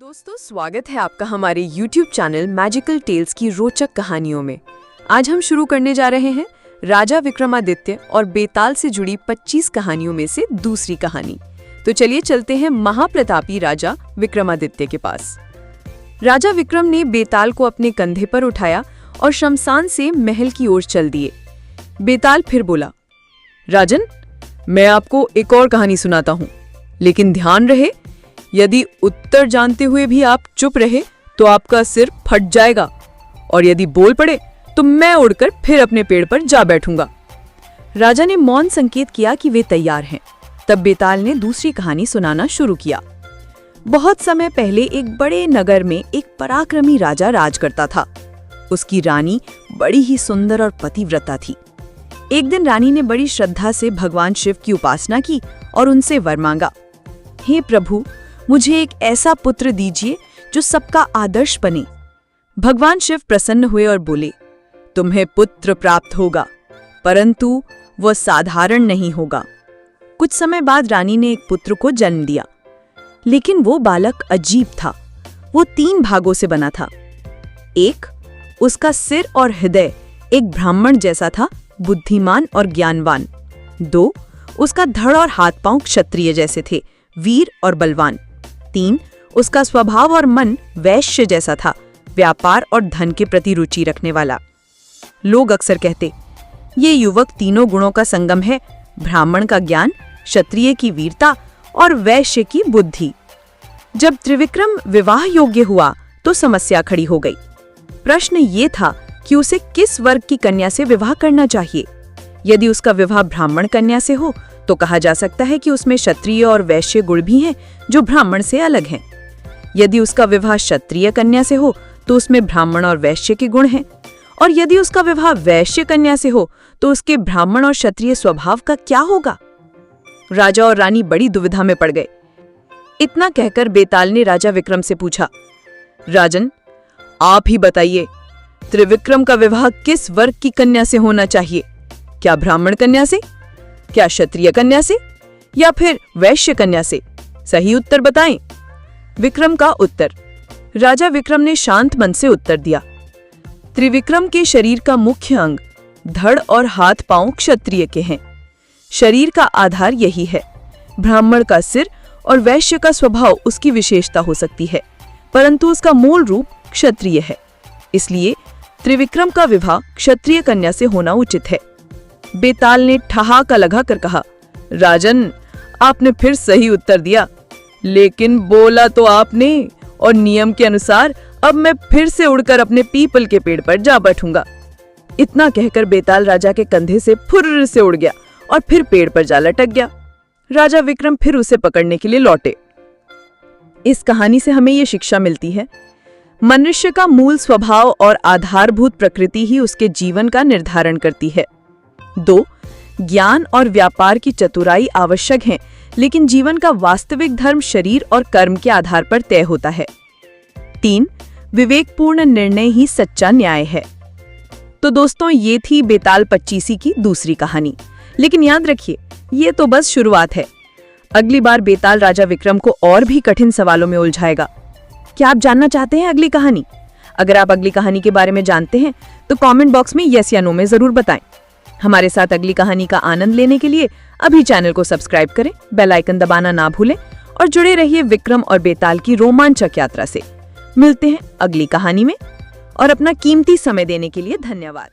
दोस्तों, स्वागत है आपका हमारे YouTube चैनल मैजिकल टेल्स की रोचक कहानियों में। आज हम शुरू करने जा रहे हैं राजा विक्रमादित्य और बेताल से जुड़ी 25 कहानियों में से दूसरी कहानी। तो चलिए चलते हैं महाप्रतापी राजा विक्रमादित्य के पास। राजा विक्रम ने बेताल को अपने कंधे पर उठाया और शमशान से महल की ओर चल दिए। बेताल फिर बोला, राजन, मैं आपको एक और कहानी सुनाता हूँ, लेकिन ध्यान रहे, यदि उत्तर जानते हुए भी आप चुप रहे तो आपका सिर फट जाएगा, और यदि बोल पड़े तो मैं उड़कर फिर अपने पेड़ पर जा बैठूंगा। राजा ने मौन संकेत किया कि वे तैयार हैं। तब बेताल ने दूसरी कहानी सुनाना शुरू किया। बहुत समय पहले एक बड़े नगर में एक पराक्रमी राजा राज करता था। उसकी रानी बड़ी ही सुंदर और पतिव्रता थी। एक दिन रानी ने बड़ी श्रद्धा से भगवान शिव की उपासना की और उनसे वर मांगा, हे प्रभु, मुझे एक ऐसा पुत्र दीजिए जो सबका आदर्श बने। भगवान शिव प्रसन्न हुए और बोले, तुम्हें पुत्र प्राप्त होगा, परंतु वह साधारण नहीं होगा। कुछ समय बाद रानी ने एक पुत्र को जन्म दिया, लेकिन वो बालक अजीब था। वो 3 भागों से बना था। 1, उसका सिर और हृदय एक ब्राह्मण जैसा था, बुद्धिमान और ज्ञानवान। 2, उसका धड़ और हाथ पांव क्षत्रिय जैसे थे, वीर और बलवान। 3, उसका स्वभाव और मन वैश्य जैसा था, व्यापार और धन के प्रति रुचि रखने वाला। लोग अक्सर कहते, ये युवक तीनों गुणों का संगम है, ब्राह्मण का ज्ञान, क्षत्रिय की वीरता और वैश्य की बुद्धि। जब त्रिविक्रम विवाह योग्य हुआ तो समस्या खड़ी हो गई। प्रश्न ये था कि उसे किस वर्ग की कन्या से विवाह करना चाहिए। यदि उसका विवाह ब्राह्मण कन्या से हो तो कहा जा सकता है कि उसमें क्षत्रिय और वैश्य गुण भी हैं जो ब्राह्मण से अलग हैं। यदि उसका विवाह क्षत्रिय कन्या से हो तो उसमें ब्राह्मण और वैश्य के गुण हैं, और यदि उसका विवाह वैश्य कन्या से हो तो उसके ब्राह्मण और क्षत्रिय स्वभाव का क्या होगा। राजा और रानी बड़ी दुविधा में पड़ गए। इतना कहकर बेताल ने राजा विक्रम से पूछा, राजन, आप ही बताइए, त्रिविक्रम का विवाह किस वर्ग की कन्या से होना चाहिए? क्या ब्राह्मण कन्या से, क्या क्षत्रिय कन्या से, या फिर वैश्य कन्या से? सही उत्तर बताएं। विक्रम का उत्तर। राजा विक्रम ने शांत मन से उत्तर दिया, त्रिविक्रम के शरीर का मुख्य अंग धड़ और हाथ पांव क्षत्रिय के हैं। शरीर का आधार यही है। ब्राह्मण का सिर और वैश्य का स्वभाव उसकी विशेषता हो सकती है, परंतु उसका मूल रूप क्षत्रिय है। इसलिए त्रिविक्रम का विवाह क्षत्रिय कन्या से होना उचित है। बेताल ने ठहाका लगाकर कहा, राजन, आपने फिर सही उत्तर दिया, लेकिन बोला तो आपने, और नियम के अनुसार अब मैं फिर से उड़कर अपने पीपल के पेड़ पर जा बैठूंगा। इतना कहकर बेताल राजा के कंधे से फुर्र से उड़ गया और फिर पेड़ पर जा लटक गया। राजा विक्रम फिर उसे पकड़ने के लिए लौटे। इस कहानी से हमें ये शिक्षा मिलती है, मनुष्य का मूल स्वभाव और आधारभूत प्रकृति ही उसके जीवन का निर्धारण करती है। 2, ज्ञान और व्यापार की चतुराई आवश्यक है, लेकिन जीवन का वास्तविक धर्म शरीर और कर्म के आधार पर तय होता है। 3, विवेकपूर्ण निर्णय ही सच्चा न्याय है। तो दोस्तों, ये थी बेताल पच्चीसी की दूसरी कहानी। लेकिन याद रखिए, ये तो बस शुरुआत है। अगली बार बेताल राजा विक्रम को और भी कठिन सवालों में उलझाएगा। क्या आप जानना चाहते हैं अगली कहानी? अगर आप अगली कहानी के बारे में जानते हैं तो कमेंट बॉक्स में यस या नो में जरूर बताएं। हमारे साथ अगली कहानी का आनंद लेने के लिए अभी चैनल को सब्सक्राइब करें, बेल आइकन दबाना ना भूलें और जुड़े रहिए विक्रम और बेताल की रोमांचक यात्रा से। मिलते हैं अगली कहानी में, और अपना कीमती समय देने के लिए धन्यवाद।